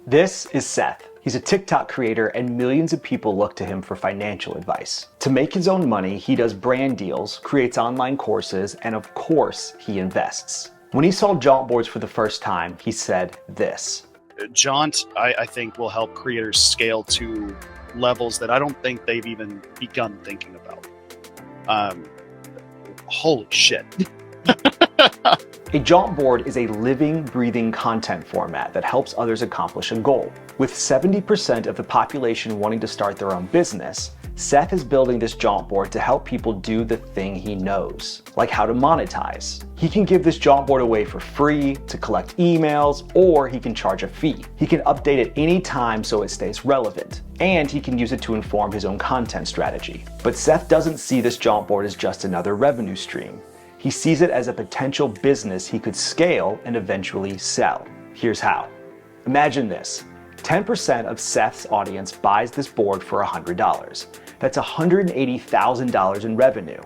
This is Seth. He's a TikTok creator and millions of people look to him for financial advice. To make his own money, he does brand deals, creates online courses, and of course, he invests. When he saw Jauntboards for the first time, he said this. Jaunt, I think, will help creators scale to levels that I don't think they've even begun thinking about. Holy shit. A Jauntboard is a living, breathing content format that helps others accomplish a goal. With 70% of the population wanting to start their own business, Seth is building this Jauntboard to help people do the thing he knows, like how to monetize. He can give this Jauntboard away for free to collect emails, or he can charge a fee. He can update it any time so it stays relevant, and he can use it to inform his own content strategy. But Seth doesn't see this Jauntboard as just another revenue stream. He sees it as a potential business he could scale and eventually sell. Here's how. Imagine this. 10% of Seth's audience buys this board for $100. That's $180,000 in revenue.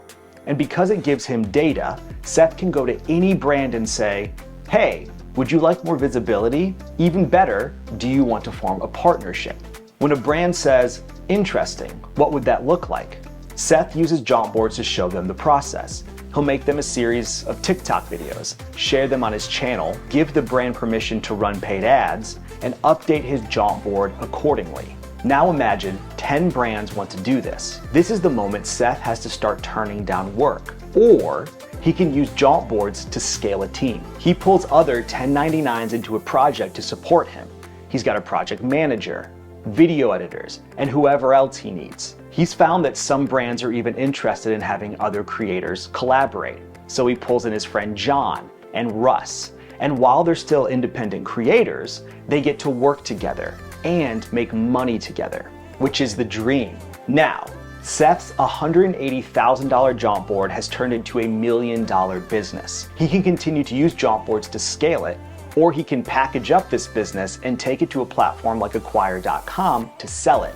And because it gives him data, Seth can go to any brand and say, hey, would you like more visibility? Even better, do you want to form a partnership? When a brand says, interesting, what would that look like? Seth uses Jauntboards to show them the process. He'll make them a series of TikTok videos, share them on his channel, give the brand permission to run paid ads, and update his Jauntboard accordingly. Now imagine 10 brands want to do this. This is the moment Seth has to start turning down work. Or he can use Jauntboards to scale a team. He pulls other 1099s into a project to support him. He's got a project manager, video editors, and whoever else he needs. He's found that some brands are even interested in having other creators collaborate. So he pulls in his friend John and Russ. And while they're still independent creators, they get to work together and make money together, which is the dream. Now, Seth's $180,000 Jauntboard has turned into $1 million business. He can continue to use Jauntboards to scale it, or he can package up this business and take it to a platform like acquire.com to sell it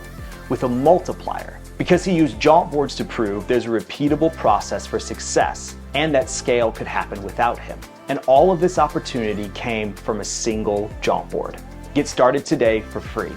with a multiplier. Because he used Jauntboards to prove there's a repeatable process for success and that scale could happen without him. And all of this opportunity came from a single Jauntboard. Get started today for free.